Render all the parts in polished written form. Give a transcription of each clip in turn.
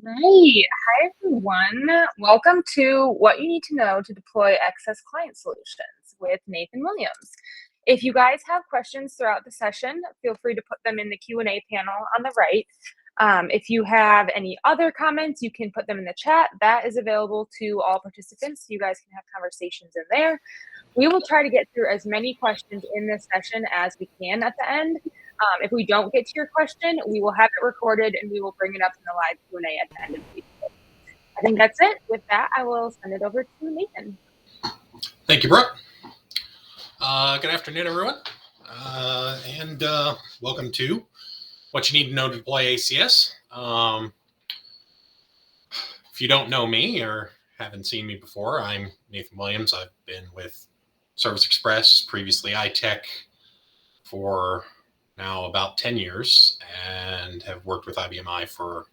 Right. Hi, everyone. Welcome to What You Need to Know to Deploy Access Client Solutions with Nathan Williams. If you guys have questions throughout the session, feel free to put them in the Q&A panel on the right. If you have any other comments, you can put them in the chat. That is available to all participants. You guys can have conversations in there. We will try to get through as many questions in this session as we can at the end. If we don't get to your question, we will have it recorded and we will bring it up in the live Q&A at the end of the video. I think that's it. With that, I will send it over to Nathan. Thank you, Brooke. Good afternoon, everyone. Welcome to What You Need to Know to Deploy ACS. If you don't know me or haven't seen me before, I'm Nathan Williams. I've been with Service Express, previously iTech, for now about 10 years and have worked with IBM for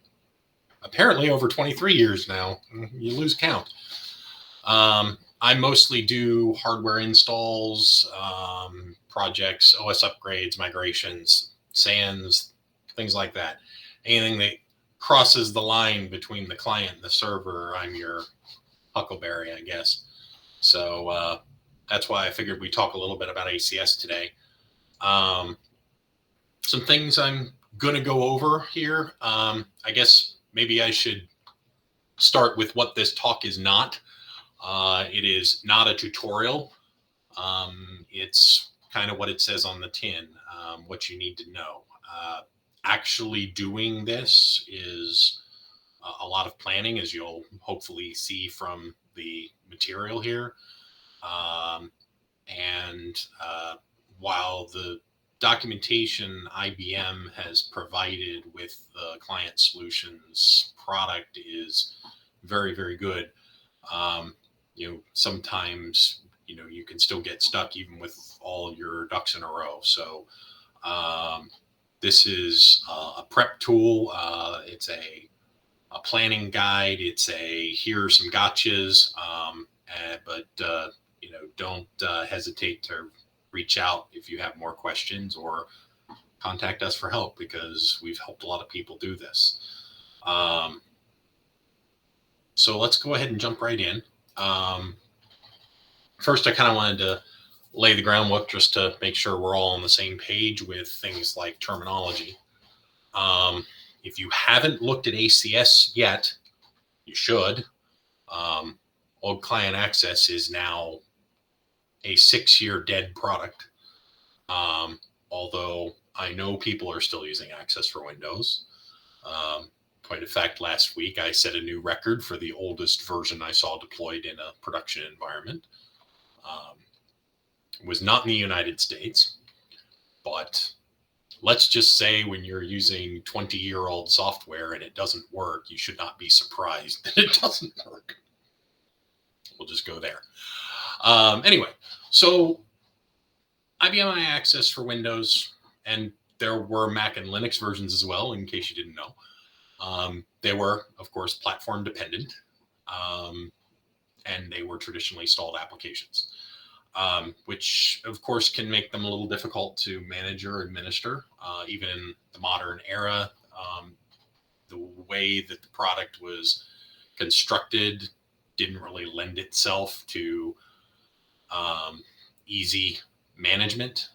apparently over 23 years now. You lose count. I mostly do hardware installs, projects, OS upgrades, migrations, SANs, things like that. Anything that crosses the line between the client and the server, I'm your huckleberry, I guess. So that's why I figured we'd talk a little bit about ACS today. Some things I'm going to go over here. I guess maybe I should start with what this talk is not. It is not a tutorial. It's kind of what it says on the tin, what you need to know. Actually doing this is a lot of planning, as you'll hopefully see from the material here. While the documentation IBM has provided with the client solutions product is very, very good, sometimes, you can still get stuck even with all your ducks in a row. So this is a prep tool. It's a planning guide. It's here are some gotchas, but don't hesitate to reach out if you have more questions or contact us for help, because we've helped a lot of people do this. So let's go ahead and jump right in. First, I kind of wanted to lay the groundwork just to make sure we're all on the same page with things like terminology. If you haven't looked at ACS yet, you should. Old Client Access is now a 6-year dead product. Although I know people are still using Access for Windows. Point of fact, last week I set a new record for the oldest version I saw deployed in a production environment. It was not in the United States, but let's just say when you're using 20-year-old software and it doesn't work, you should not be surprised that it doesn't work. We'll just go there. Anyway, so IBM iAccess for Windows, and there were Mac and Linux versions as well, in case you didn't know. They were, of course, platform dependent, and they were traditionally installed applications, which, of course, can make them a little difficult to manage or administer, even in the modern era. The way that the product was constructed didn't really lend itself to easy management.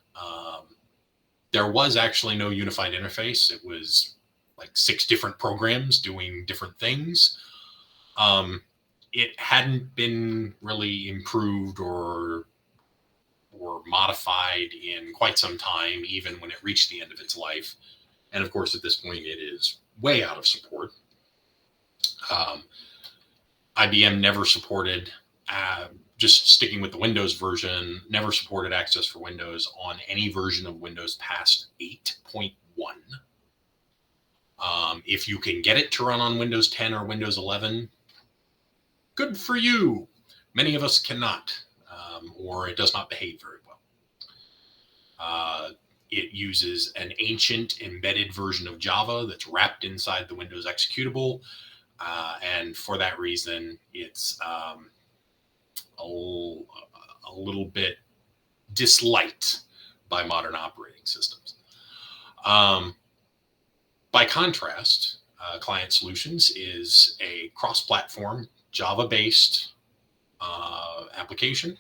There was actually no unified interface. It was like 6 different programs doing different things. It hadn't been really improved or modified in quite some time, even when it reached the end of its life. And of course, at this point, it is way out of support. IBM never supported, just sticking with the Windows version, never supported Access for Windows on any version of Windows past 8.1. If you can get it to run on Windows 10 or Windows 11, good for you. Many of us cannot, or it does not behave very well. It uses an ancient embedded version of Java that's wrapped inside the Windows executable. And for that reason, it's a little bit disliked by modern operating systems. By contrast, Client Solutions is a cross-platform Java-based application.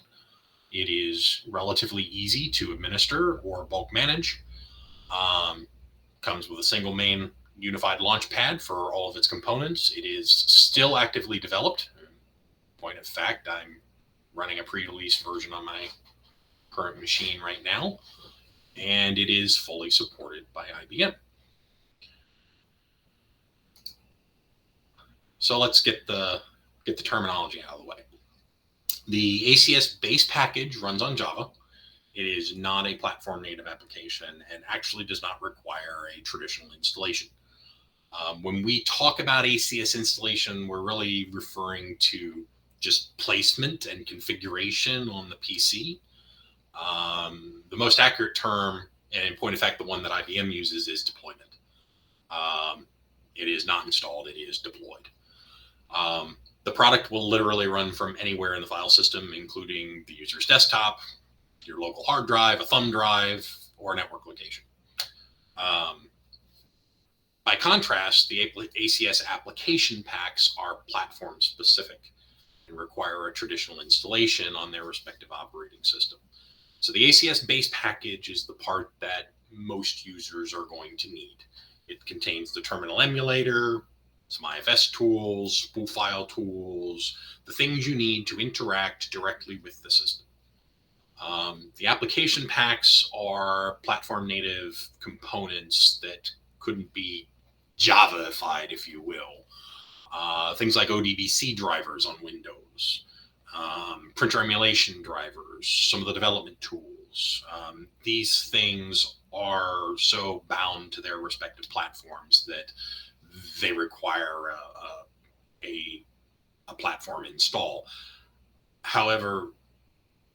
It is relatively easy to administer or bulk manage. Comes with a single main unified launchpad for all of its components. It is still actively developed. Point of fact, I'm running a pre-release version on my current machine right now, and it is fully supported by IBM. So let's get the terminology out of the way. The ACS base package runs on Java. It is not a platform native application and actually does not require a traditional installation. When we talk about ACS installation, we're really referring to just placement and configuration on the PC. The most accurate term, and in point of fact, the one that IBM uses, is deployment. It is not installed, it is deployed. The product will literally run from anywhere in the file system, including the user's desktop, your local hard drive, a thumb drive, or a network location. By contrast, the ACS application packs are platform specific and require a traditional installation on their respective operating system. So the ACS base package is the part that most users are going to need. It contains the terminal emulator, some IFS tools, spool file tools, the things you need to interact directly with the system. The application packs are platform native components that couldn't be Java-ified, if you will. Things like ODBC drivers on Windows, printer emulation drivers, some of the development tools. These things are so bound to their respective platforms that they require a platform install. However,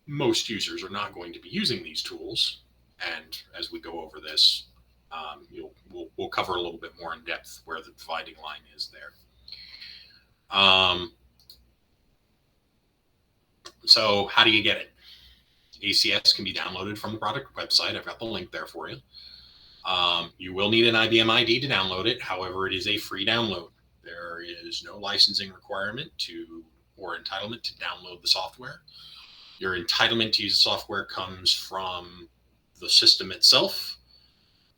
most users are not going to be using these tools, and as we go over this, we'll cover a little bit more in depth where the dividing line is there. So how do you get it? ACS can be downloaded from the product website. I've got the link there for you. You will need an IBM ID to download it. However, it is a free download. There is no licensing requirement or entitlement to download the software. Your entitlement to use the software comes from the system itself,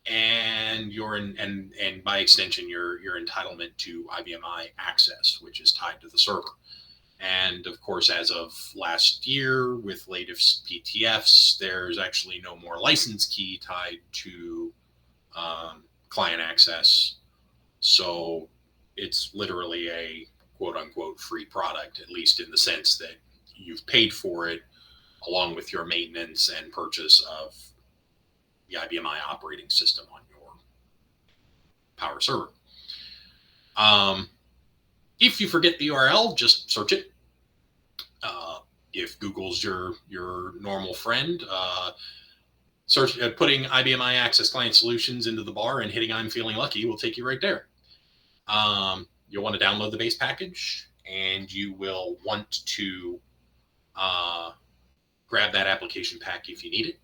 and and by extension, your entitlement to IBM iAccess, which is tied to the server. And of course, as of last year, with latest PTFs, there's actually no more license key tied to client access. So it's literally a quote unquote free product, at least in the sense that you've paid for it along with your maintenance and purchase of the IBM i operating system on your power server. If you forget the URL, just search it. If Google's your normal friend, putting IBM iAccess Client Solutions into the bar and hitting I'm feeling lucky will take you right there. You'll want to download the base package, and you will want to grab that application pack if you need it.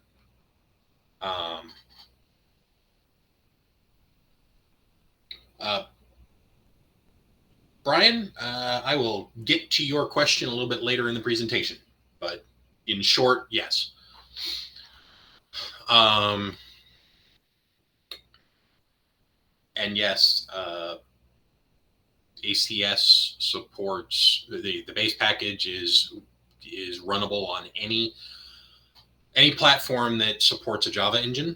Brian, I will get to your question a little bit later in the presentation, but in short, yes. And yes, ACS supports the base package is runnable on any platform that supports a Java engine.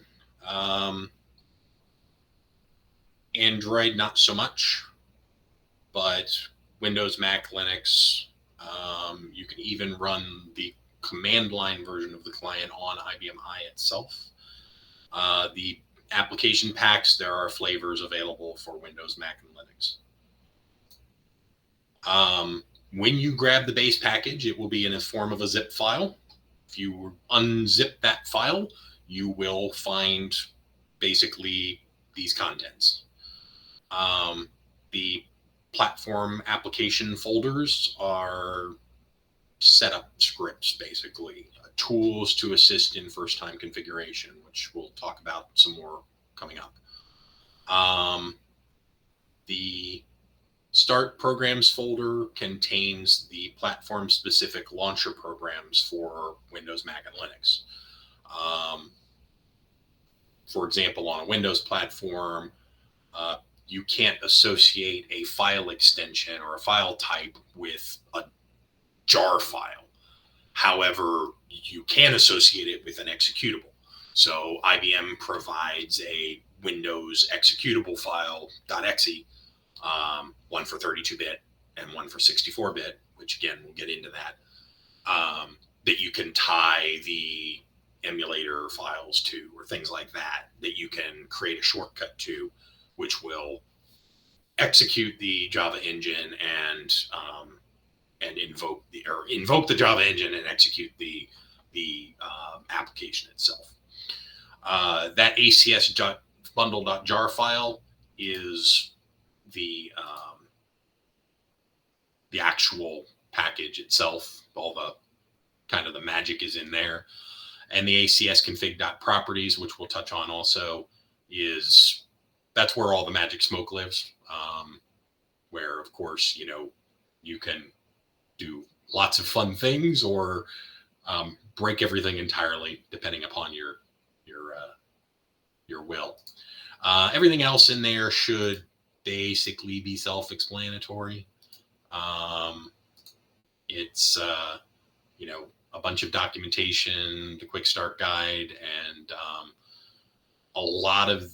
Android, not so much, but Windows, Mac, Linux, you can even run the command line version of the client on IBM i itself. The application packs, there are flavors available for Windows, Mac, and Linux. When you grab the base package, it will be in the form of a zip file. If you unzip that file, you will find basically these contents. The platform application folders are setup scripts, basically, tools to assist in first-time configuration, which we'll talk about some more coming up. The Start Programs folder contains the platform-specific launcher programs for Windows, Mac, and Linux. For example, on a Windows platform, you can't associate a file extension or a file type with a jar file. However, you can associate it with an executable. So IBM provides a Windows executable file, .exe, one for 32-bit and one for 64-bit, which again, we'll get into that, that you can tie the emulator files to, or things like that, that you can create a shortcut to, which will execute the Java engine and invoke the Java engine and execute the application itself. That ACS bundle.jar file is the actual package itself. All the kind of the magic is in there. And the ACS config.properties, which we'll touch on also, that's where all the magic smoke lives. Where, of course, you can do lots of fun things or break everything entirely, depending upon your will. Everything else in there should basically be self-explanatory. It's a bunch of documentation, the quick start guide, and a lot of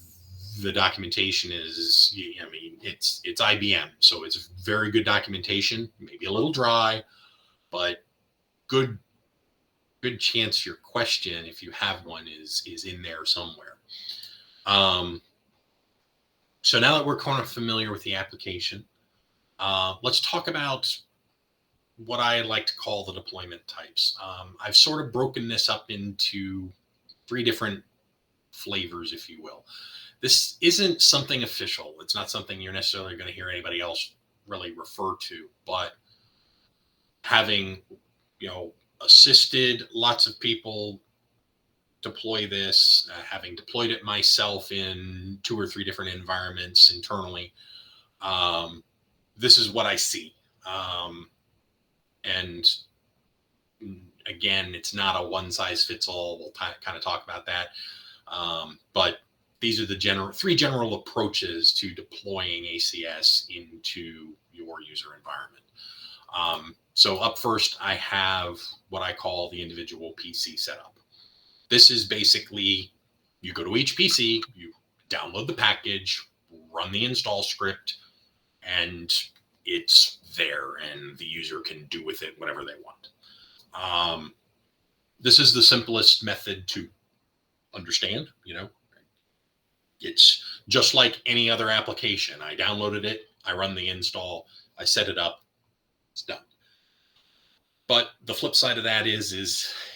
the documentation is, it's IBM, so it's very good documentation, maybe a little dry, but good chance your question, if you have one, is in there somewhere. So now that we're kind of familiar with the application, let's talk about what I like to call the deployment types. I've sort of broken this up into 3 different flavors, if you will. This isn't something official. It's not something you're necessarily going to hear anybody else really refer to, but having, assisted lots of people deploy this, having deployed it myself in 2 or 3 different environments internally, this is what I see. And again, it's not a one size fits all. We'll kind of talk about that. But these are the 3 general approaches to deploying ACS into your user environment. So up first, I have what I call the individual PC setup. This is basically, you go to each PC, you download the package, run the install script, and it's there, and the user can do with it whatever they want. This is the simplest method to understand. It's just like any other application. I downloaded it, I run the install, I set it up, it's done. But the flip side of that is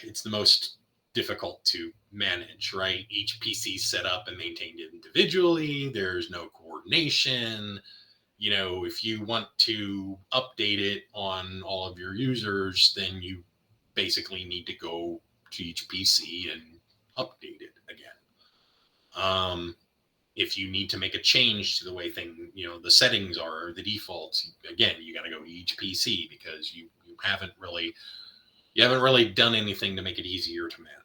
it's the most difficult to manage, right? Each PC is set up and maintained individually. There's no coordination. If you want to update it on all of your users, then you basically need to go to each PC and update it again. If you need to make a change to the way the settings are, or the defaults, again, you got to go to each PC because you haven't really done anything to make it easier to manage.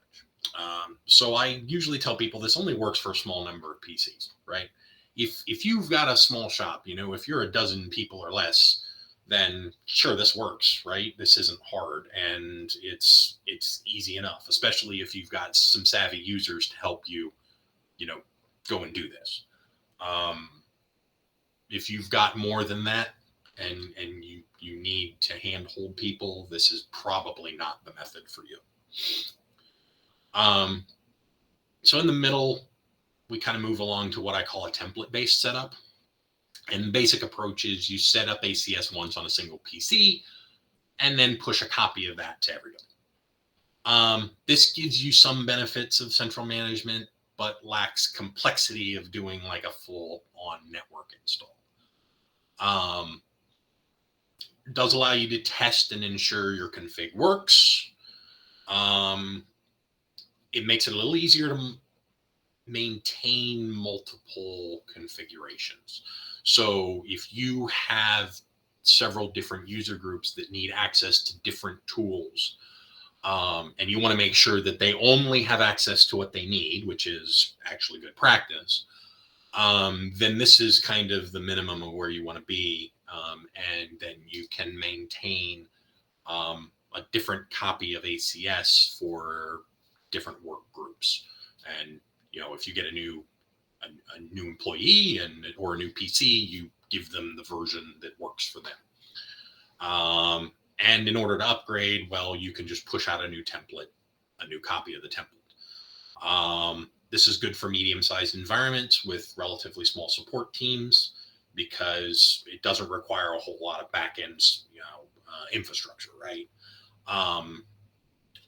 So I usually tell people this only works for a small number of PCs, right? If you've got a small shop, if you're a dozen people or less, then sure, this works, right? This isn't hard, and it's easy enough, especially if you've got some savvy users to help you, go and do this. If you've got more than that, and you need to handhold people, this is probably not the method for you. So in the middle, we kind of move along to what I call a template-based setup. And the basic approach is you set up ACS once on a single PC and then push a copy of that to everybody. This gives you some benefits of central management, but lacks complexity of doing like a full-on network install. It does allow you to test and ensure your config works. It makes it a little easier to maintain multiple configurations. So if you have several different user groups that need access to different tools, and you want to make sure that they only have access to what they need, which is actually good practice, then this is kind of the minimum of where you want to be. And then you can maintain a different copy of ACS for different work groups. And, if you get a new employee or a new PC, you give them the version that works for them. And in order to upgrade, well, you can just push out a new template, a new copy of the template. This is good for medium-sized environments with relatively small support teams because it doesn't require a whole lot of back-end, infrastructure, right?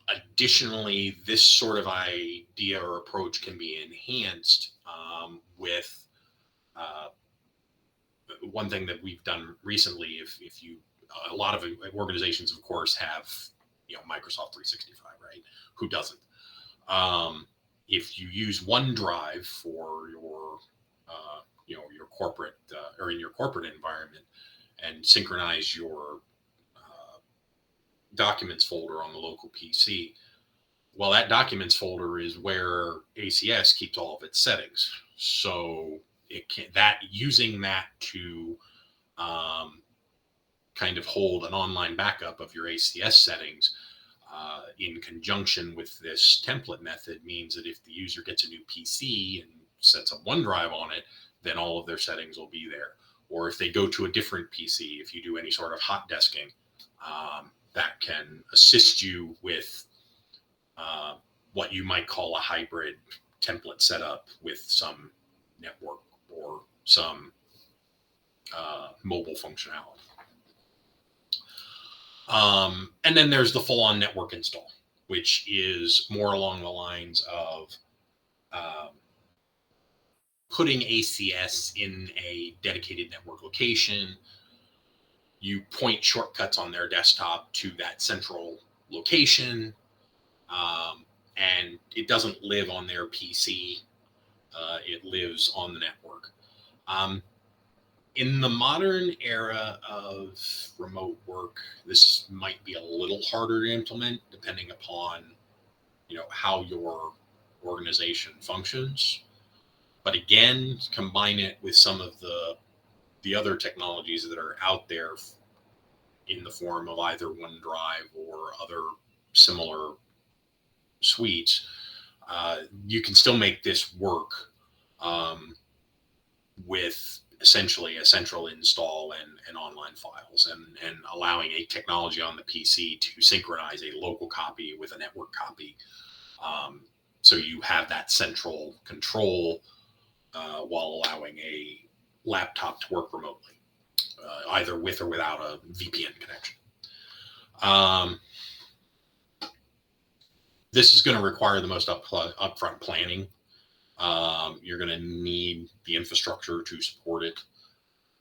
Additionally, this sort of idea or approach can be enhanced with one thing that we've done recently. If you, a lot of organizations, of course, have Microsoft 365, right? Who doesn't? If you use OneDrive for your your corporate or in your corporate environment and synchronize your documents folder on the local PC, well, that documents folder is where ACS keeps all of its settings. So using that to kind of hold an online backup of your ACS settings in conjunction with this template method means that if the user gets a new PC and sets up OneDrive on it, then all of their settings will be there. Or if they go to a different PC, if you do any sort of hot desking, that can assist you with what you might call a hybrid template setup with some network or some mobile functionality. And then there's the full-on network install, which is more along the lines of putting ACS in a dedicated network location. You point shortcuts on their desktop to that central location, and it doesn't live on their PC. It lives on the network. In the modern era of remote work, this might be a little harder to implement depending upon, how your organization functions. But again, combine it with some of the other technologies that are out there in the form of either OneDrive or other similar suites. You can still make this work with essentially a central install and online files and allowing a technology on the PC to synchronize a local copy with a network copy. So you have that central control while allowing a laptop to work remotely, either with or without a VPN connection. This is going to require the most upfront planning. You're going to need the infrastructure to support it,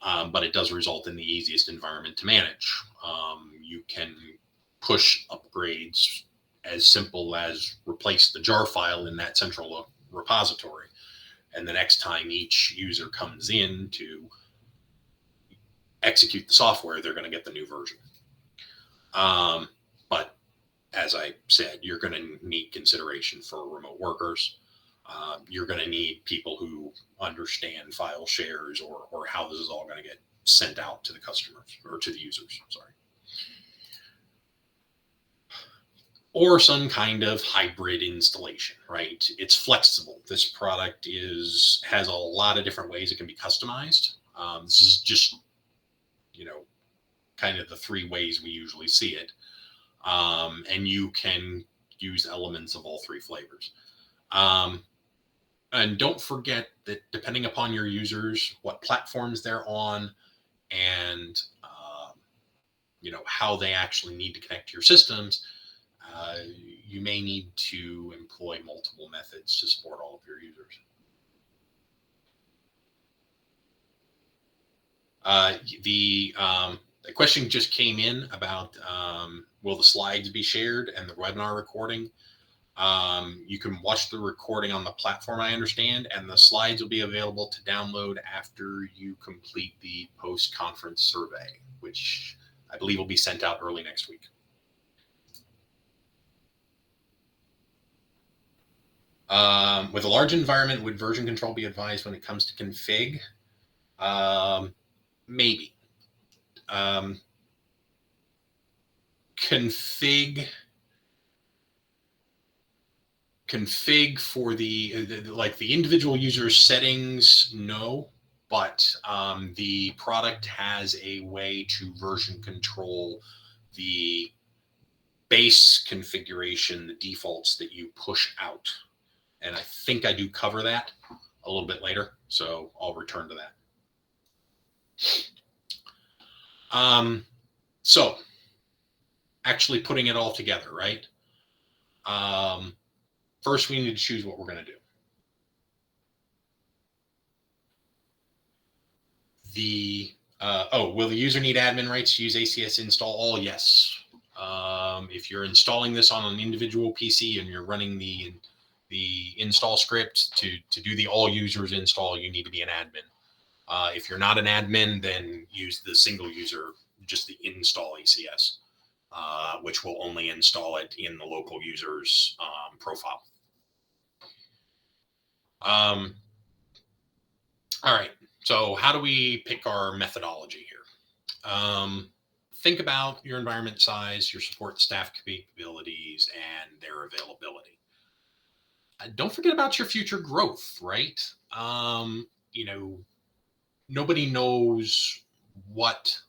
but it does result in the easiest environment to manage. You can push upgrades as simple as replace the jar file in that central repository, and the next time each user comes in to execute the software, they're going to get the new version. But as I said, you're going to need consideration for remote workers. You're going to need people who understand file shares or how this is all going to get sent out to the customers or to the users, sorry. Or some kind of hybrid installation, right? It's flexible. This product has a lot of different ways it can be customized. This is just, kind of the three ways we usually see it. And you can use elements of all three flavors. And don't forget that depending upon your users, what platforms they're on, and how they actually need to connect to your systems, you may need to employ multiple methods to support all of your users. The question just came in about will the slides be shared and the webinar recording? You can watch the recording on the platform, I understand, and the slides will be available to download after you complete the post-conference survey, which I believe will be sent out early next week. With a large environment, would version control be advised when it comes to config? Maybe. Config for the individual user settings, no, but the product has a way to version control the base configuration, the defaults that you push out. And I think I do cover that a little bit later, so I'll return to that. So actually putting it all together, right? First, we need to choose what we're going to do. Will the user need admin rights to use ACS install all? Yes. If you're installing this on an individual PC and you're running the install script to do the all users install, you need to be an admin. If you're not an admin, then use the single user, just the install ACS, which will only install it in the local user's profile. All right. So how do we pick our methodology here? Think about your environment size, your support staff capabilities, and their availability. Don't forget about your future growth, right? Nobody knows what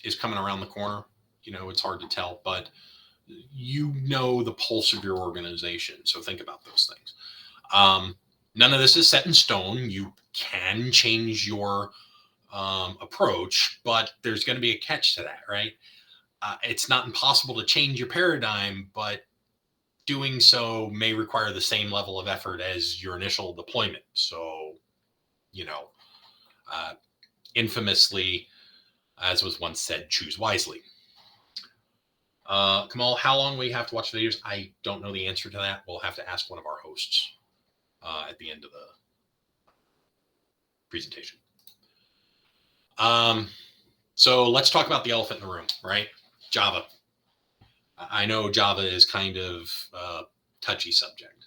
is coming around the corner. It's hard to tell, but the pulse of your organization. So think about those things. None of this is set in stone. You can change your approach, but there's going to be a catch to that, right? It's not impossible to change your paradigm, but doing so may require the same level of effort as your initial deployment. So, infamously, as was once said, choose wisely. Kamal, how long will you have to watch the videos? I don't know the answer to that. We'll have to ask one of our hosts at the end of the presentation. So let's talk about the elephant in the room, right? Java. I know Java is kind of a touchy subject.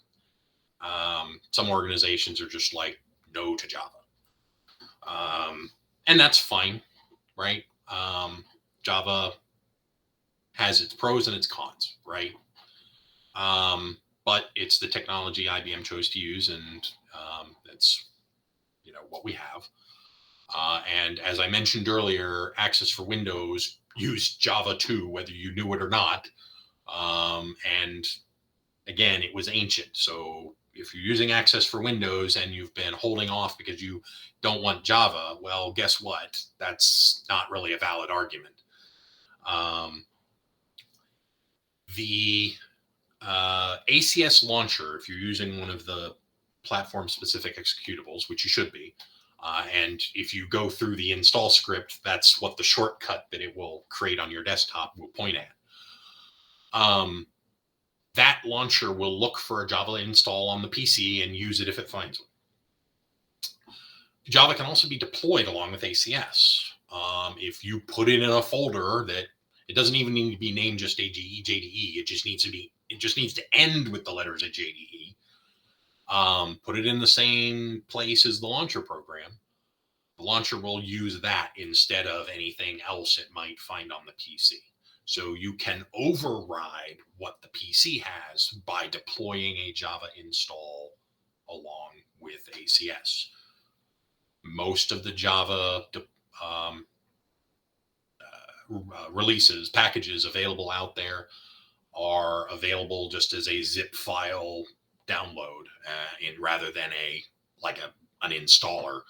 Some organizations are just like, no to Java. And that's fine, right? Java has its pros and its cons, right? But it's the technology IBM chose to use, and that's what we have. And as I mentioned earlier, Access for Windows used Java 2, whether you knew it or not. And again, it was ancient. So if you're using Access for Windows and you've been holding off because you don't want Java, well, guess what? That's not really a valid argument. The ACS launcher, if you're using one of the platform-specific executables, which you should be, and if you go through the install script, that's what the shortcut that it will create on your desktop will point at. That launcher will look for a Java install on the PC and use it if it finds one. Java can also be deployed along with ACS. If you put it in a folder that it doesn't even need to be named just AGE, JDE. It just needs to end with the letters of JDE. Put it in the same place as the launcher program. The launcher will use that instead of anything else it might find on the PC. So you can override what the PC has by deploying a Java install along with ACS. Most of the Java releases, packages available out there are available just as a zip file download, rather than an installer.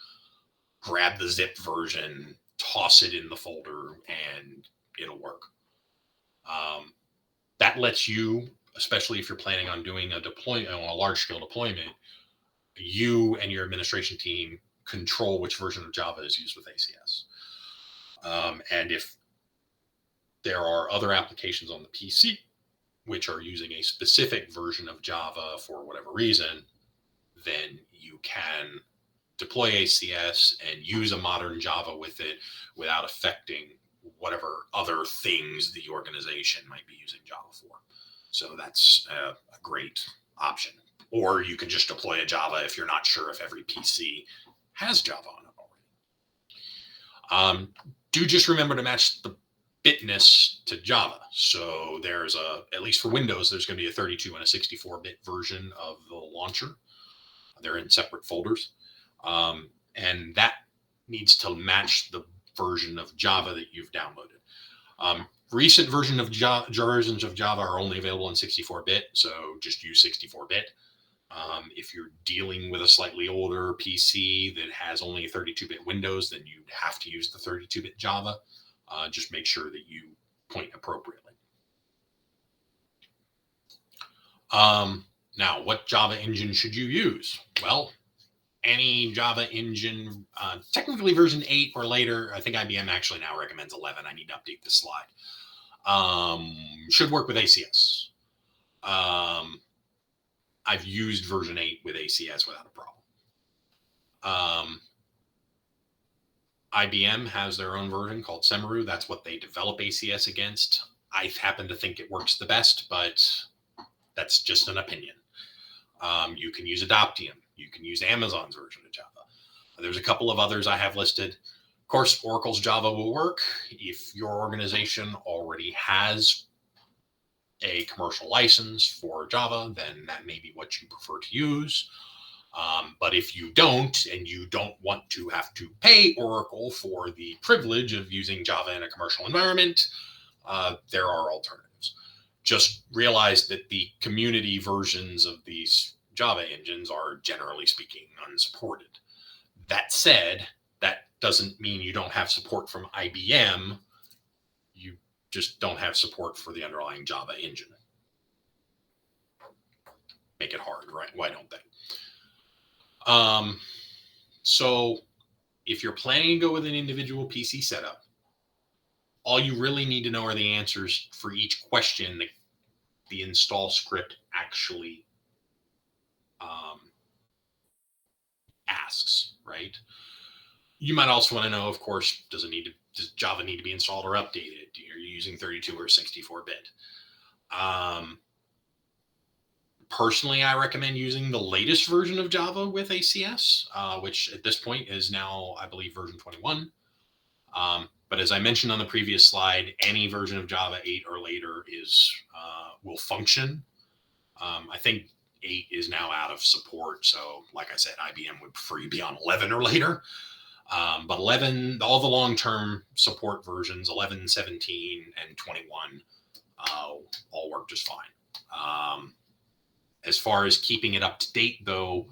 Grab the zip version, toss it in the folder, and it'll work. That lets you, especially if you're planning on doing a large-scale deployment, you and your administration team control which version of Java is used with ACS. And if there are other applications on the PC which are using a specific version of Java for whatever reason, then you can deploy ACS and use a modern Java with it without affecting whatever other things the organization might be using Java for. So that's a great option. Or you can just deploy a Java if you're not sure if every PC has Java on it already. Do just remember to match the bitness to Java. So there's at least for Windows, there's going to be a 32 and a 64-bit version of the launcher. They're in separate folders. And that needs to match the version of Java that you've downloaded. Recent versions of Java are only available in 64-bit, so just use 64-bit. If you're dealing with a slightly older PC that has only 32-bit Windows, then you have to use the 32-bit Java. Just make sure that you point appropriately. Now, what Java engine should you use? Well, any Java engine, technically version 8 or later. I think IBM actually now recommends 11. I need to update this slide. Should work with ACS. I've used version 8 with ACS without a problem. IBM has their own version called Semaru. That's what they develop ACS against. I happen to think it works the best, but that's just an opinion. You can use Adoptium. You can use Amazon's version of Java. There's a couple of others I have listed. Of course, Oracle's Java will work if your organization already has a commercial license for Java, then that may be what you prefer to use. But if you don't, and you don't want to have to pay Oracle for the privilege of using Java in a commercial environment, there are alternatives. Just realize that the community versions of these Java engines are, generally speaking, unsupported. That said, that doesn't mean you don't have support from IBM. You just don't have support for the underlying Java engine. Make it hard, right? Why don't they? So if you're planning to go with an individual PC setup, all you really need to know are the answers for each question that the install script actually asks, right? You might also want to know, of course, does Java need to be installed or updated? Are you using 32 or 64-bit? Personally, I recommend using the latest version of Java with ACS, which at this point is now, I believe, version 21. But as I mentioned on the previous slide, any version of Java 8 or later will function. I think 8 is now out of support. So like I said, IBM would prefer you be on 11 or later. But 11, all the long-term support versions, 11, 17, and 21, all work just fine. As far as keeping it up to date, though,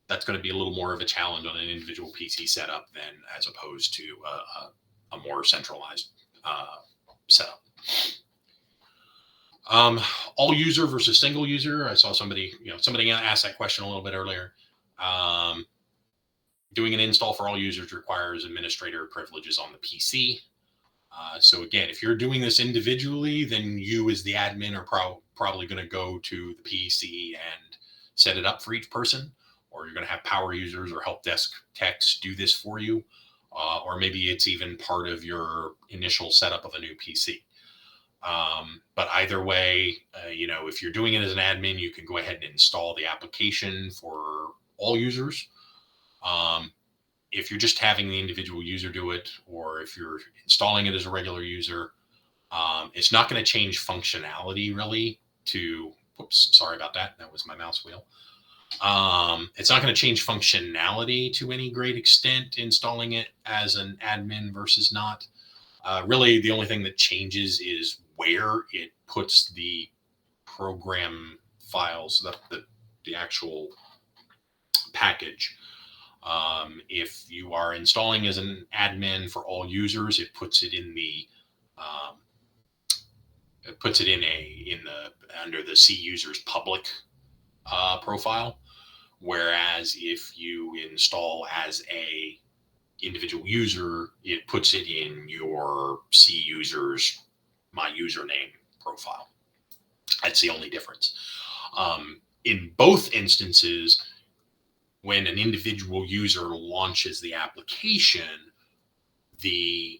that's going to be a little more of a challenge on an individual PC setup than as opposed to a more centralized setup. All user versus single user. I saw somebody asked that question a little bit earlier. Doing an install for all users requires administrator privileges on the PC. So again, if you're doing this individually, then you as the admin are probably going to go to the PC and set it up for each person, or you're going to have power users or help desk techs do this for you. Or maybe it's even part of your initial setup of a new PC. But either way, if you're doing it as an admin, you can go ahead and install the application for all users. If you're just having the individual user do it, or if you're installing it as a regular user, it's not going to change functionality really whoops, sorry about that. That was my mouse wheel. It's not going to change functionality to any great extent installing it as an admin versus not. Really, the only thing that changes is where it puts the program files, the actual package. If you are installing as an admin for all users, it puts it in under the C users public profile. Whereas if you install as a individual user, it puts it in your C users my username profile. That's the only difference. In both instances, when an individual user launches the application, the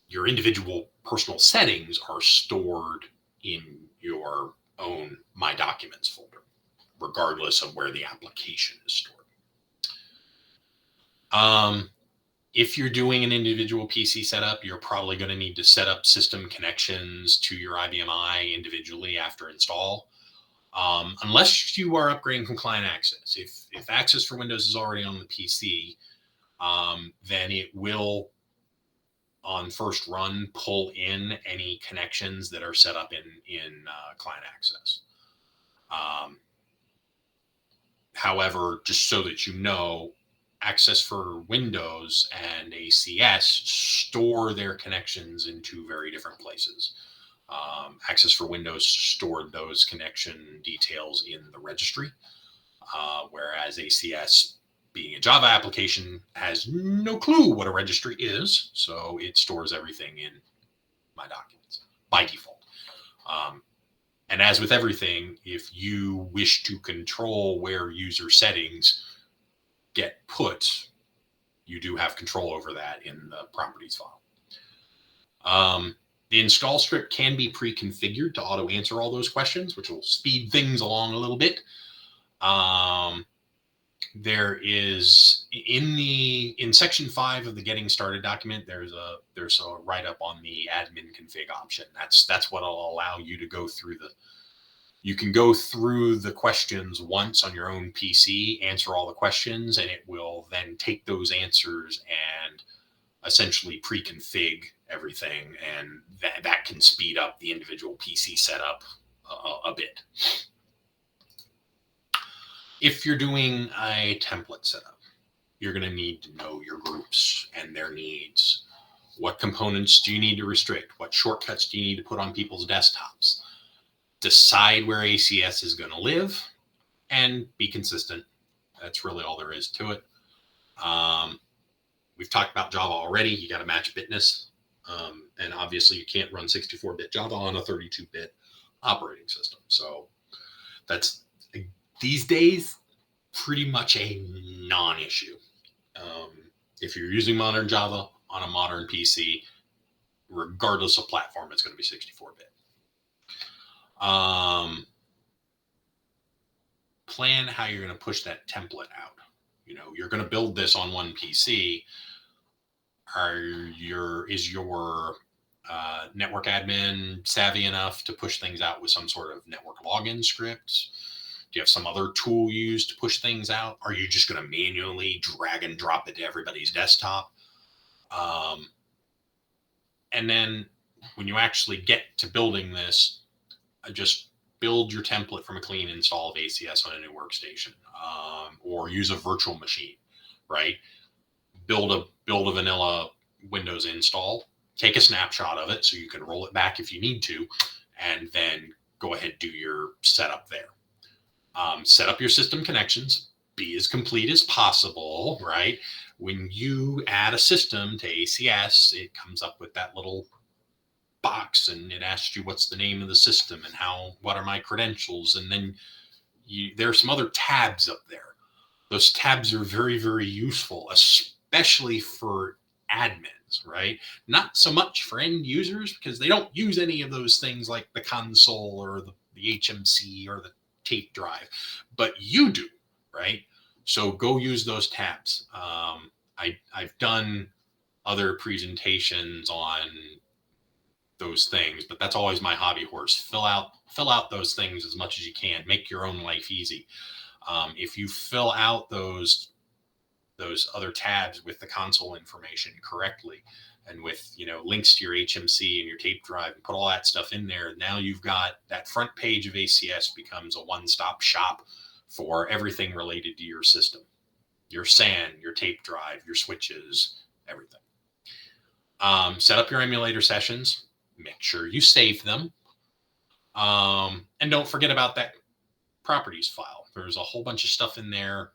your individual personal settings are stored in your own My Documents folder, regardless of where the application is stored. If you're doing an individual PC setup, you're probably going to need to set up system connections to your IBM I individually after install. Unless you are upgrading from client access. If access for Windows is already on the PC, then it will, on first run, pull in any connections that are set up in client access. However, just so that you know, access for Windows and ACS store their connections in two very different places. Access for Windows stored those connection details in the registry, whereas ACS, being a Java application, has no clue what a registry is, so it stores everything in My Documents by default. And as with everything, if you wish to control where user settings get put, you do have control over that in the properties file. The install script can be pre-configured to auto answer all those questions, which will speed things along a little bit. There is in section 5 of the Getting Started document, there's a write-up on the admin config option. That's what will allow you to go through you can go through the questions once on your own PC, answer all the questions, and it will then take those answers and essentially pre-config everything, and that can speed up the individual PC setup a bit. If you're doing a template setup, you're going to need to know your groups and their needs. What components do you need to restrict? What shortcuts do you need to put on people's desktops? Decide where ACS is going to live and be consistent. That's really all there is to it. We've talked about Java already. You got to match bitness. And obviously you can't run 64-bit Java on a 32-bit operating system. So that's, these days, pretty much a non-issue. If you're using modern Java on a modern PC, regardless of platform, it's going to be 64-bit. Plan how you're going to push that template out. You're going to build this on one PC. Is your network admin savvy enough to push things out with some sort of network login script? Do you have some other tool used to push things out? Are you just going to manually drag and drop it to everybody's desktop? And then when you actually get to building this, just build your template from a clean install of ACS on a new workstation, or use a virtual machine, right? Build a vanilla Windows install, take a snapshot of it so you can roll it back if you need to, and then go ahead and do your setup there. Set up your system connections, be as complete as possible, right? When you add a system to ACS, it comes up with that little box and it asks you what's the name of the system and what are my credentials, and then there are some other tabs up there. Those tabs are very, very useful, especially for admins, right? Not so much for end users because they don't use any of those things like the console or the HMC or the tape drive, but you do, right? So go use those tabs. I've done other presentations on those things, but that's always my hobby horse. Fill out those things as much as you can. Make your own life easy. If you fill out those other tabs with the console information correctly, and with links to your HMC and your tape drive, and put all that stuff in there, now you've got that front page of ACS becomes a one-stop shop for everything related to your system, your SAN, your tape drive, your switches, everything. Set up your emulator sessions. Make sure you save them. And don't forget about that properties file. There's a whole bunch of stuff in there.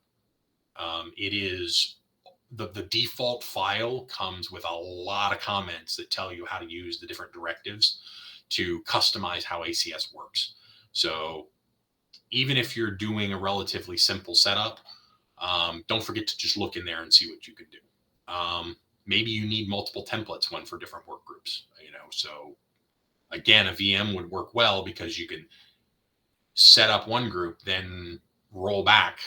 It is the default file comes with a lot of comments that tell you how to use the different directives to customize how ACS works. So even if you're doing a relatively simple setup, don't forget to just look in there and see what you can do. Maybe you need multiple templates, one for different work groups, so again, a VM would work well because you can set up one group, then roll back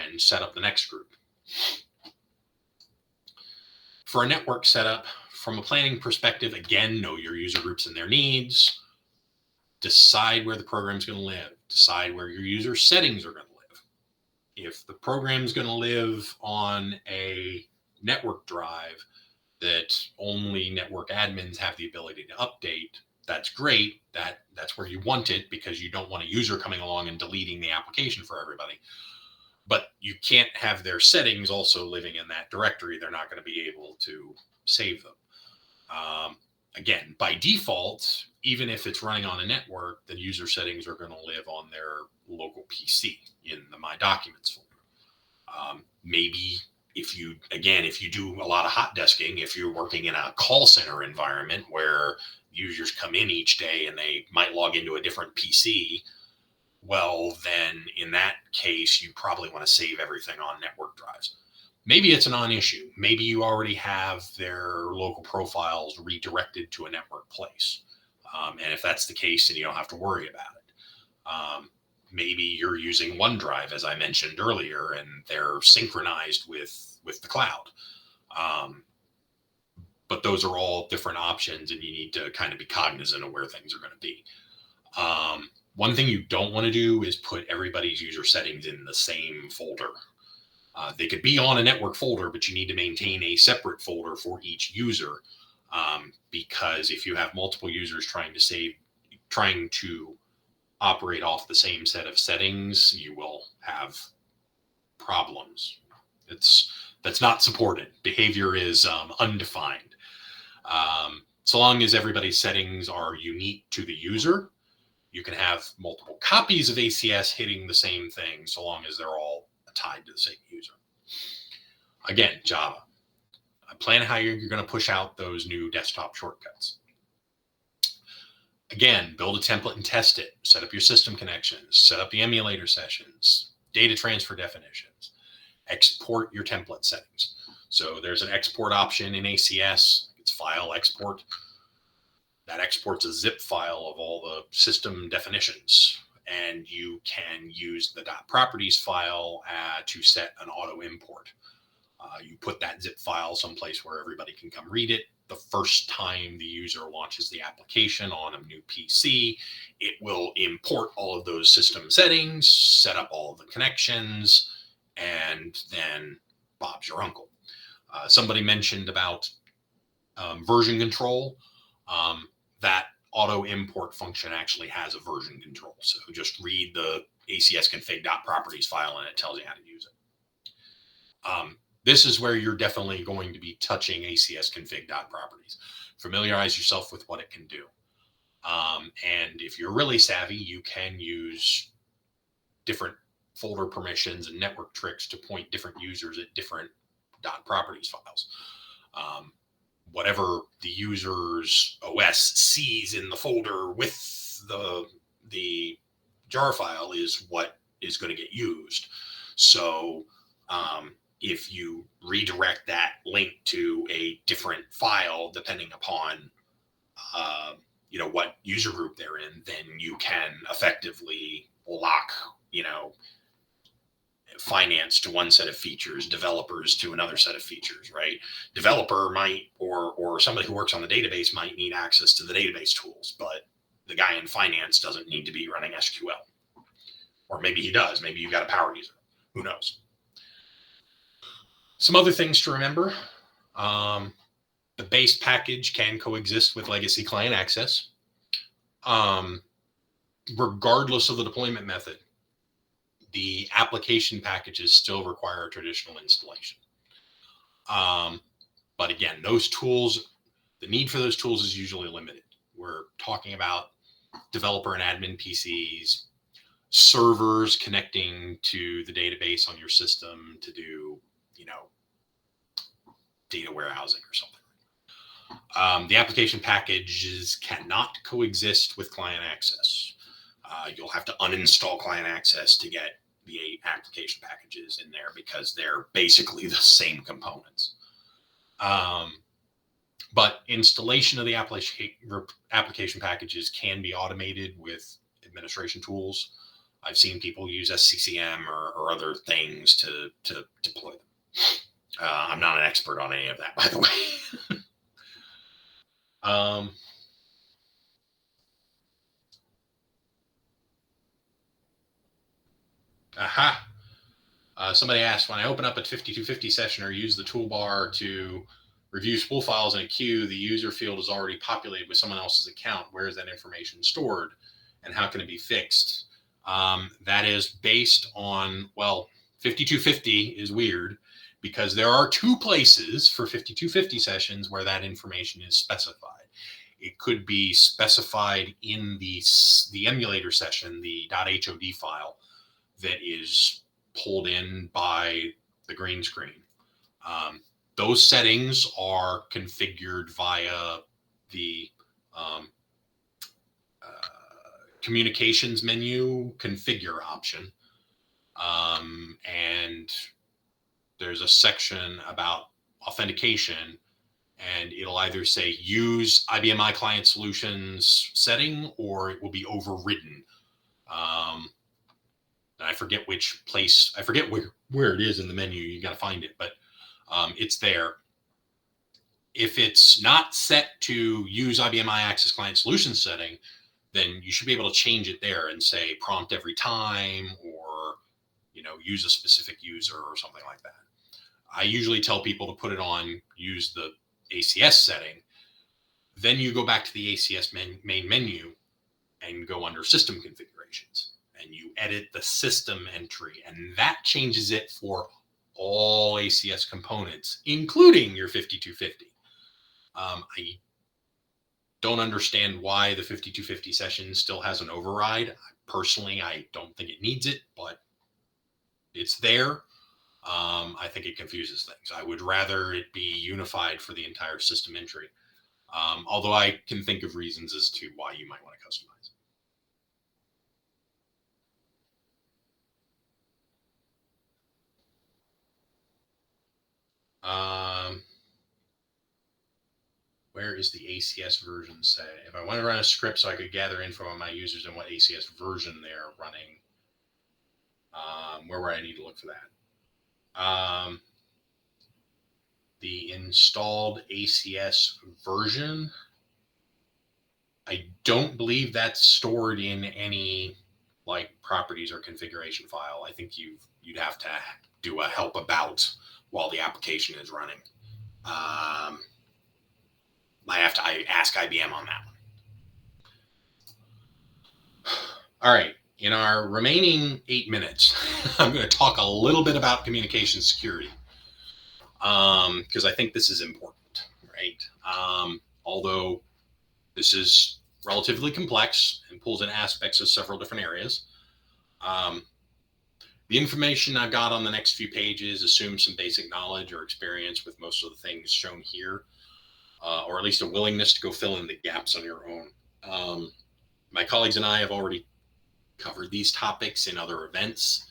and set up the next group. For a network setup, from a planning perspective, again, know your user groups and their needs. Decide where the program's going to live. Decide where your user settings are going to live. If the program's going to live on a network drive that only network admins have the ability to update, that's great. That's where you want it, because you don't want a user coming along and deleting the application for everybody. But you can't have their settings also living in that directory. They're not going to be able to save them. Again, by default, even if it's running on a network, the user settings are going to live on their local PC in the My Documents folder. Maybe if you do a lot of hot desking, if you're working in a call center environment where users come in each day and they might log into a different PC, well, then in that case, you probably want to save everything on network drives. Maybe it's a non-issue. Maybe you already have their local profiles redirected to a network place. And if that's the case, then you don't have to worry about it. Maybe you're using OneDrive, as I mentioned earlier, and they're synchronized with the cloud. But those are all different options, and you need to kind of be cognizant of where things are going to be. One thing you don't want to do is put everybody's user settings in the same folder. They could be on a network folder, but you need to maintain a separate folder for each user, because if you have multiple users trying to operate off the same set of settings, you will have problems. That's not supported. Behavior is undefined. So long as everybody's settings are unique to the user, you can have multiple copies of ACS hitting the same thing, so long as they're all tied to the same user. Again, Java. Plan how you're going to push out those new desktop shortcuts. Again, build a template and test it. Set up your system connections. Set up the emulator sessions. Data transfer definitions. Export your template settings. So there's an export option in ACS. It's file export. That exports a zip file of all the system definitions. And you can use the .properties file to set an auto import. You put that zip file someplace where everybody can come read it. The first time the user launches the application on a new PC, it will import all of those system settings, set up all of the connections, and then Bob's your uncle. Somebody mentioned about version control. That auto import function actually has a version control. So just read the ACS config.properties file and it tells you how to use it. This is where you're definitely going to be touching ACS config.properties. Familiarize yourself with what it can do. And if you're really savvy, you can use different folder permissions and network tricks to point different users at different .properties files. Whatever the user's OS sees in the folder with the jar file is what is going to get used. So if you redirect that link to a different file, depending upon what user group they're in, then you can effectively lock finance to one set of features, developers to another set of features, right? Developer might, or somebody who works on the database might need access to the database tools, but the guy in finance doesn't need to be running SQL. Or maybe he does. Maybe you've got a power user. Who knows? Some other things to remember. The base package can coexist with legacy client access. Regardless of the deployment method, the application packages still require a traditional installation. But again, those tools, the need for those tools is usually limited. We're talking about developer and admin PCs, servers connecting to the database on your system to do, data warehousing or something. The application packages cannot coexist with client access. You'll have to uninstall client access to get the application packages in there because they're basically the same components. But installation of the application packages can be automated with administration tools. I've seen people use SCCM or other things to deploy them. I'm not an expert on any of that, by the way. Somebody asked, when I open up a 5250 session or use the toolbar to review spool files in a queue, the user field is already populated with someone else's account. Where is that information stored and how can it be fixed? That is based on, well, 5250 is weird because there are two places for 5250 sessions where that information is specified. It could be specified in the emulator session, the .hod file that is pulled in by the green screen. Those settings are configured via the communications menu configure option. And there's a section about authentication, and it'll either say use IBM iClient Solutions setting or it will be overridden. I forget which place, I forget where it is in the menu. You got to find it, but it's there. If it's not set to use IBM iAccess Client Solutions setting, then you should be able to change it there and say prompt every time, or use a specific user or something like that. I usually tell people to put it on, use the ACS setting. Then you go back to the ACS main menu and go under system configurations and you edit the system entry, and that changes it for all ACS components, including your 5250. I don't understand why the 5250 session still has an override. Personally, I don't think it needs it, but it's there. I think it confuses things. I would rather it be unified for the entire system entry. Although I can think of reasons as to why you might want to customize. Where is the ACS version say? If I want to run a script so I could gather info on my users and what ACS version they're running, where would I need to look for that? The installed ACS version, I don't believe that's stored in any like properties or configuration file. I think you'd have to do a help about while the application is running. I ask IBM on that one. All right, in our remaining 8 minutes, I'm going to talk a little bit about communication security because I think this is important, right? Although this is relatively complex and pulls in aspects of several different areas. The information I've got on the next few pages assumes some basic knowledge or experience with most of the things shown here, or at least a willingness to go fill in the gaps on your own. My colleagues and I have already covered these topics in other events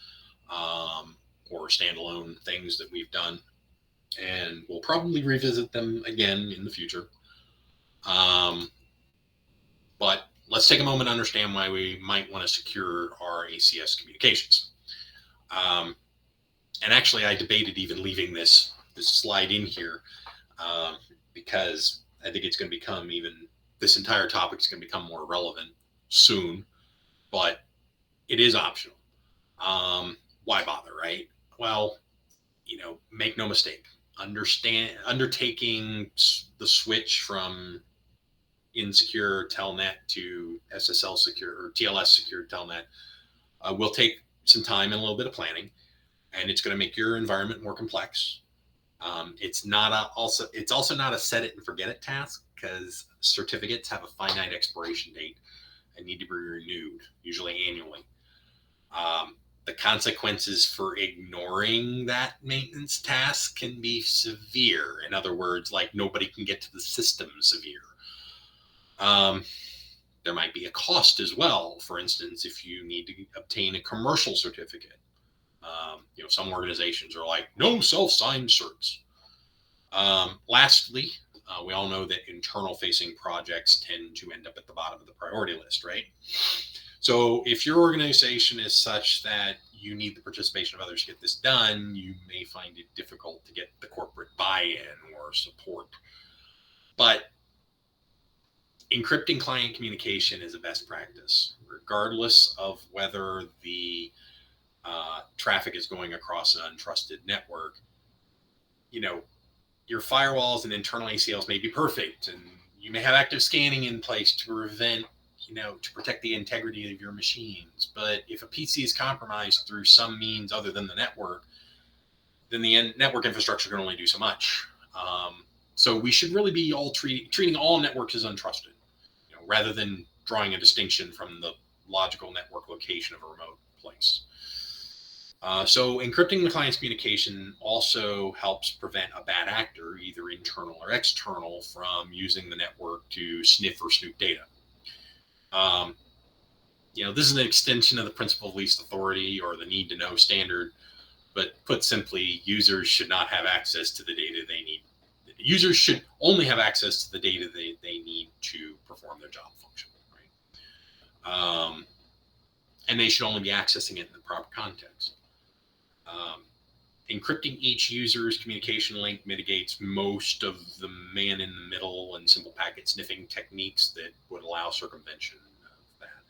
or standalone things that we've done, and we'll probably revisit them again in the future. But let's take a moment to understand why we might want to secure our ACS communications. And actually, I debated even leaving this slide in here because I think it's going to become this entire topic is going to become more relevant soon, but it is optional. Why bother, right? Well, make no mistake, undertaking the switch from insecure telnet to SSL secure or TLS secure telnet will take some time and a little bit of planning, and it's going to make your environment more complex. It's also not a set it and forget it task because certificates have a finite expiration date and need to be renewed, usually annually. the consequences for ignoring that maintenance task can be severe. In other words, like nobody can get to the system severe. There might be a cost as well. For instance, if you need to obtain a commercial certificate, some organizations are like, no self-signed certs. Lastly, we all know that internal facing projects tend to end up at the bottom of the priority list, right? So if your organization is such that you need the participation of others to get this done, you may find it difficult to get the corporate buy-in or support. But encrypting client communication is a best practice, regardless of whether the traffic is going across an untrusted network. Your firewalls and internal ACLs may be perfect, and you may have active scanning in place to prevent, to protect the integrity of your machines. But if a PC is compromised through some means other than the network, then the network infrastructure can only do so much. So we should really be all treating all networks as untrusted, rather than drawing a distinction from the logical network location of a remote place. So encrypting the client's communication also helps prevent a bad actor, either internal or external, from using the network to sniff or snoop data. This is an extension of the principle of least authority or the need to know standard, but put simply, users should not have access to the data they need. Users should only have access to the data they need to perform their job function, right? And they should only be accessing it in the proper context. Encrypting each user's communication link mitigates most of the man-in-the-middle and simple packet sniffing techniques that would allow circumvention of that.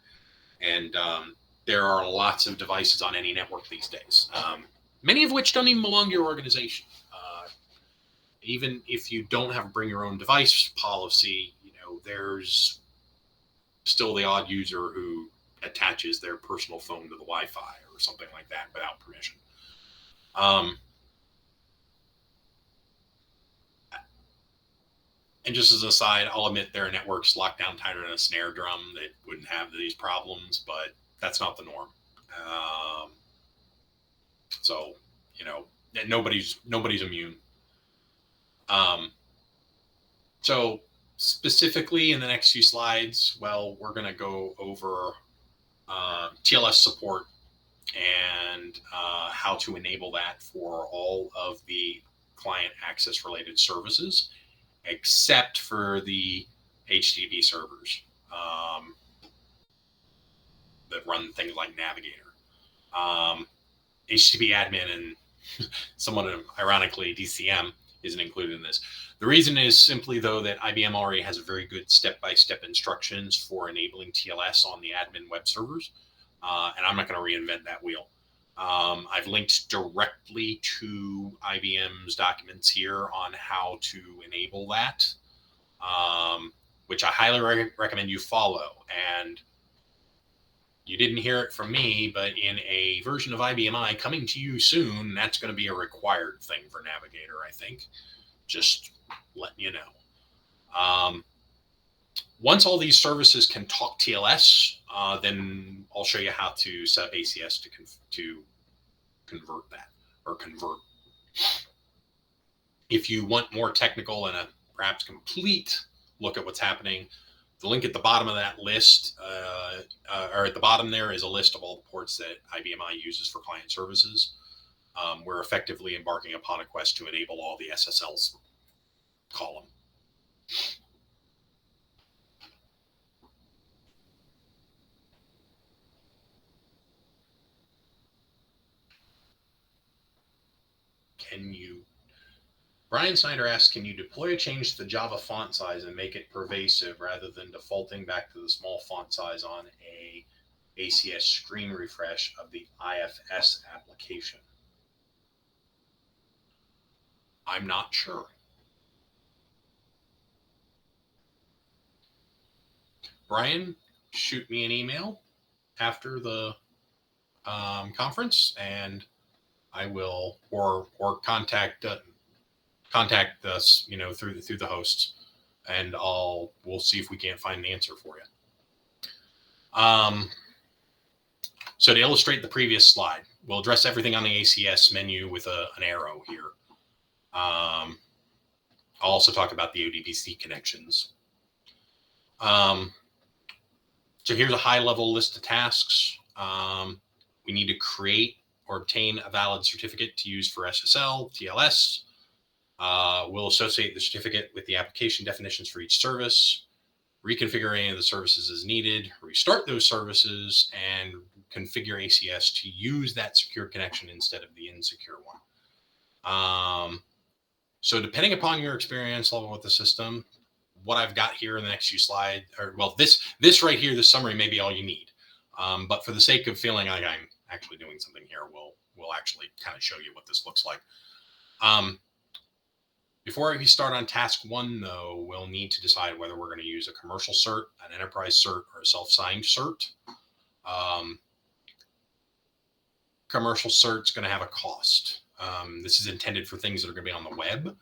And there are lots of devices on any network these days, many of which don't even belong to your organization. Even if you don't have a bring your own device policy, there's still the odd user who attaches their personal phone to the Wi-Fi or something like that without permission. And just as an aside, I'll admit there are networks locked down tighter than a snare drum that wouldn't have these problems, but that's not the norm. So, nobody's immune. So specifically in the next few slides, we're going to go over TLS support and how to enable that for all of the client access related services, except for the HTTP servers that run things like Navigator. HTTP admin and somewhat ironically DCM isn't included in this. The reason is simply, though, that IBM already has a very good step-by-step instructions for enabling TLS on the admin web servers, and I'm not going to reinvent that wheel. I've linked directly to IBM's documents here on how to enable that, which I highly recommend you follow. And you didn't hear it from me, but in a version of IBM I coming to you soon, that's going to be a required thing for Navigator, I think. Just letting you know. Once all these services can talk TLS, then I'll show you how to set up ACS to convert that or convert. If you want more technical and a perhaps complete look at what's happening, the link at the bottom of that list, or at the bottom there, is a list of all the ports that IBMI uses for client services. We're effectively embarking upon a quest to enable all the SSLs column. Brian Snyder asks, can you deploy a change to the Java font size and make it pervasive rather than defaulting back to the small font size on a ACS screen refresh of the IFS application? I'm not sure. Brian, shoot me an email after the conference, and I will, or contact us, through the hosts, and we'll see if we can't find an answer for you. So to illustrate the previous slide, we'll address everything on the ACS menu with an arrow here. I'll also talk about the ODBC connections. So here's a high-level list of tasks. We need to create or obtain a valid certificate to use for SSL, TLS. We'll associate the certificate with the application definitions for each service, reconfigure any of the services as needed, restart those services, and configure ACS to use that secure connection instead of the insecure one. So depending upon your experience level with the system, what I've got here in the next few slides, or well, this right here, this summary may be all you need. But for the sake of feeling like I'm actually doing something here, we'll actually kind of show you what this looks like. Before we start on task 1, though, we'll need to decide whether we're going to use a commercial cert, an enterprise cert, or a self-signed cert. Commercial cert is going to have a cost. This is intended for things that are going to be on the web.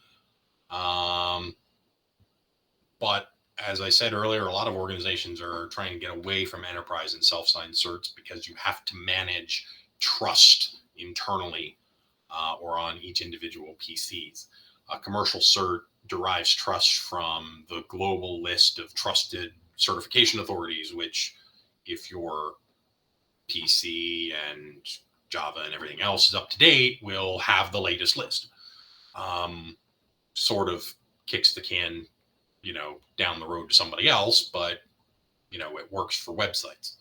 But as I said earlier, a lot of organizations are trying to get away from enterprise and self-signed certs because you have to manage trust internally or on each individual PCs. A commercial cert derives trust from the global list of trusted certification authorities, which if your PC and Java and everything else is up to date, will have the latest list. Sort of kicks the can, down the road to somebody else, but, it works for websites.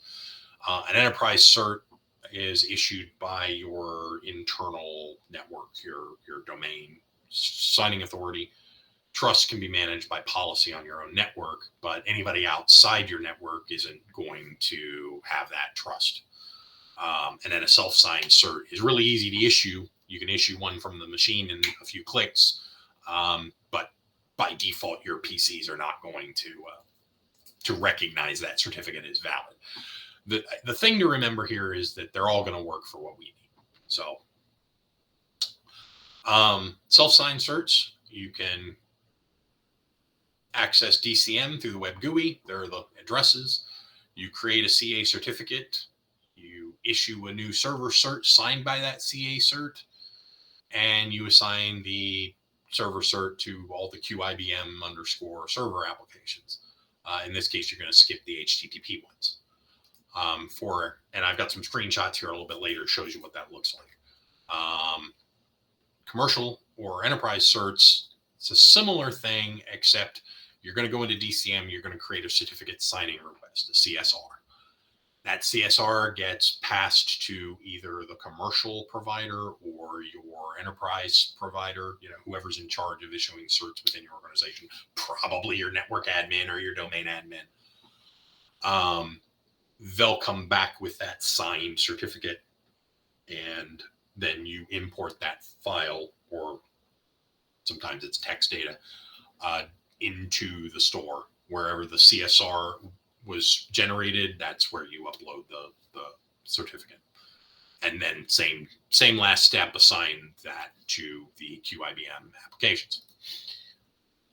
An enterprise cert is issued by your internal network, your domain signing authority. Trust can be managed by policy on your own network, but anybody outside your network isn't going to have that trust. And then a self-signed cert is really easy to issue. You can issue one from the machine in a few clicks, but by default, your PCs are not going to recognize that certificate as valid. The thing to remember here is that they're all going to work for what we need. So self-signed certs, you can access DCM through the web GUI. There are the addresses. You create a CA certificate. You issue a new server cert signed by that CA cert, and you assign the server cert to all the QIBM _ server applications. In this case, you're going to skip the HTTP ones. And I've got some screenshots here a little bit later, shows you what that looks like. Commercial or enterprise certs, it's a similar thing, except you're going to go into DCM, you're going to create a certificate signing request, a CSR. That CSR gets passed to either the commercial provider or your enterprise provider, whoever's in charge of issuing certs within your organization, probably your network admin or your domain admin. They'll come back with that signed certificate, and then you import that file, or sometimes it's text data, into the store. Wherever the CSR was generated, that's where you upload the certificate. And then same last step, assign that to the QIBM applications.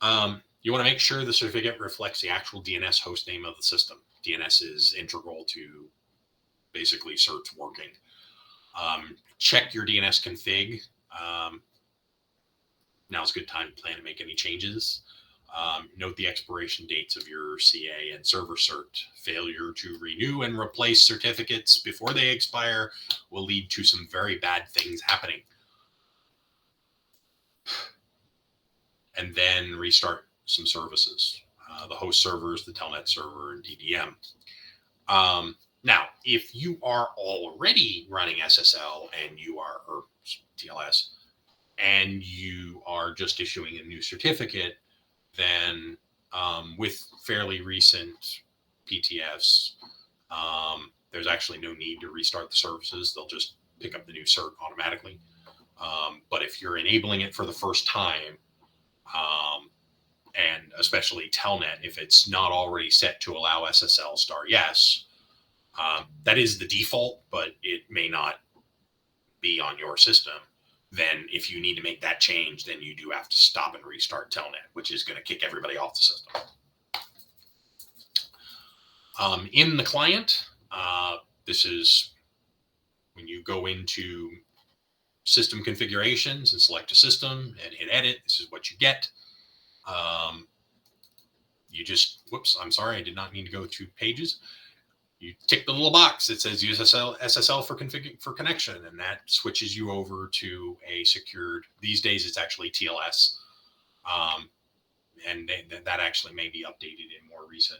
You want to make sure the certificate reflects the actual DNS host name of the system. DNS is integral to basically certs working. Check your DNS config. Now's a good time to plan to make any changes. Note the expiration dates of your CA and server cert. Failure to renew and replace certificates before they expire will lead to some very bad things happening. And then restart some services. The host servers, the telnet server, and DDM. Now, if you are already running SSL or TLS, and you are just issuing a new certificate, then with fairly recent PTFs, there's actually no need to restart the services. They'll just pick up the new cert automatically. But if you're enabling it for the first time, and especially Telnet, if it's not already set to allow SSL *yes, that is the default, but it may not be on your system. Then if you need to make that change, then you do have to stop and restart Telnet, which is going to kick everybody off the system. In the client, this is when you go into system configurations and select a system and hit edit, this is what you get. You just, whoops, I'm sorry, I did not mean to go 2 pages. You tick the little box that says use SSL for connection, and that switches you over to a secured, these days it's actually TLS. And that actually may be updated in more recent.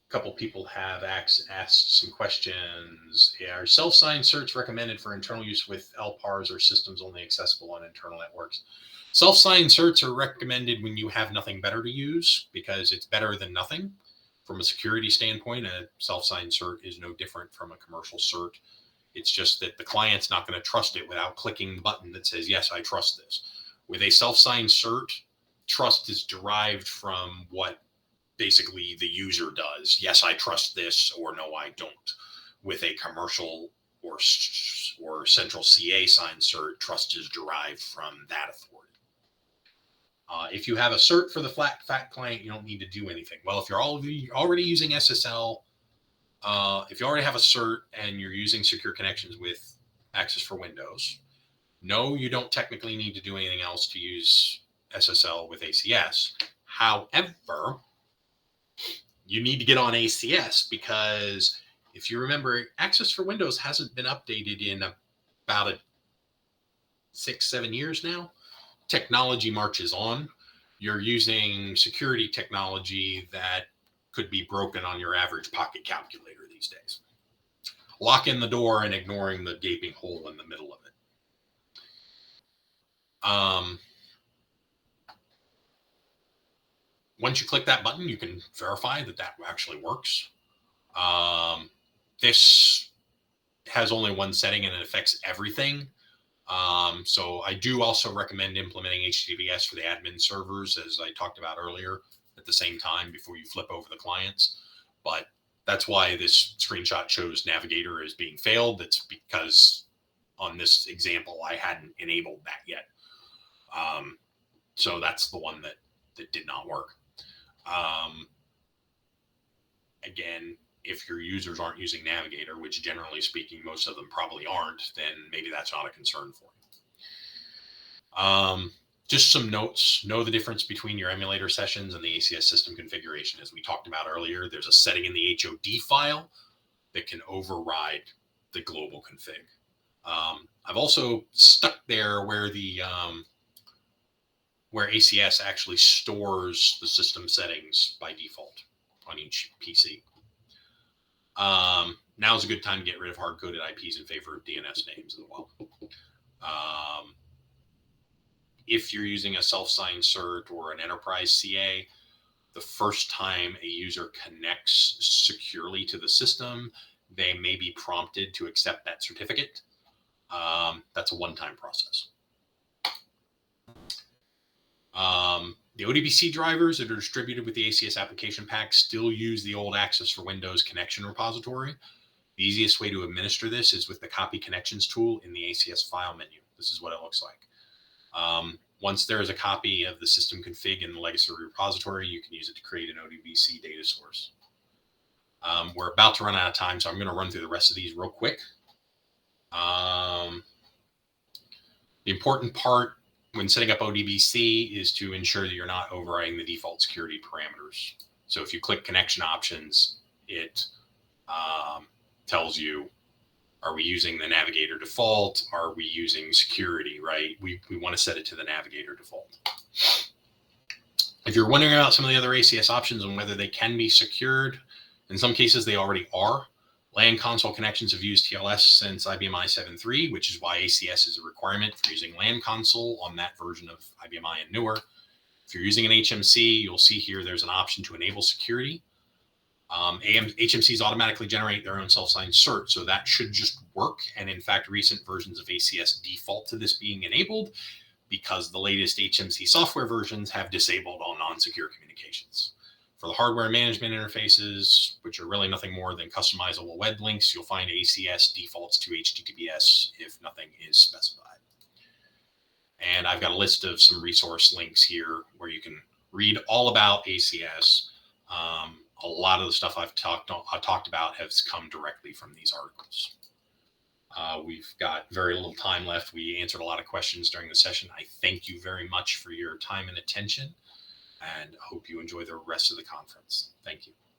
Couple people have asked some questions. Are self-signed certs recommended for internal use with LPARs or systems only accessible on internal networks? Self-signed certs are recommended when you have nothing better to use, because it's better than nothing. From a security standpoint, a self-signed cert is no different from a commercial cert. It's just that the client's not going to trust it without clicking the button that says, yes, I trust this. With a self-signed cert, trust is derived from what basically the user does. Yes, I trust this, or no, I don't. With a commercial or central CA signed cert, trust is derived from that authority. If you have a cert for the flat client, you don't need to do anything. Well, if you're already using SSL, if you already have a cert and you're using secure connections with Access for Windows, no, you don't technically need to do anything else to use SSL with ACS. However, you need to get on ACS, because if you remember, Access for Windows hasn't been updated in about 6-7 years now. Technology marches on. You're using security technology that could be broken on your average pocket calculator these days. Locking the door and ignoring the gaping hole in the middle of it. Once you click that button, you can verify that that actually works. This has only one setting and it affects everything. So I do also recommend implementing HTTPS for the admin servers, as I talked about earlier, at the same time before you flip over the clients. But that's why this screenshot shows Navigator as being failed. That's because on this example, I hadn't enabled that yet. So that's the one that did not work. Again, if your users aren't using Navigator, which generally speaking, most of them probably aren't, then maybe that's not a concern for you. Just some notes. Know the difference between your emulator sessions and the ACS system configuration. As we talked about earlier, there's a setting in the HOD file that can override the global config. I've also stuck there where where ACS actually stores the system settings by default on each PC. Now is a good time to get rid of hard-coded IPs in favor of DNS names as well. If you're using a self-signed cert or an enterprise CA, the first time a user connects securely to the system, they may be prompted to accept that certificate. That's a one-time process. The ODBC drivers that are distributed with the ACS application pack still use the old Access for Windows connection repository. The easiest way to administer this is with the copy connections tool in the ACS file menu. This is what it looks like. Once there is a copy of the system config in the legacy repository, you can use it to create an ODBC data source. We're about to run out of time, so I'm going to run through the rest of these real quick. The important part when setting up ODBC is to ensure that you're not overriding the default security parameters. So if you click connection options, it tells you, are we using the Navigator default? Are we using security, right? We want to set it to the Navigator default. If you're wondering about some of the other ACS options and whether they can be secured, in some cases they already are. LAN console connections have used TLS since IBM i 7.3, which is why ACS is a requirement for using LAN console on that version of IBM i and newer. If you're using an HMC, you'll see here there's an option to enable security. HMCs automatically generate their own self-signed cert, so that should just work. And in fact, recent versions of ACS default to this being enabled because the latest HMC software versions have disabled all non-secure communications. For the hardware management interfaces, which are really nothing more than customizable web links, you'll find ACS defaults to HTTPS if nothing is specified. And I've got a list of some resource links here where you can read all about ACS a lot of the stuff I've talked about has come directly from these articles. We've got very little time left. We answered a lot of questions during the session. I thank you very much for your time and attention, and hope you enjoy the rest of the conference. Thank you.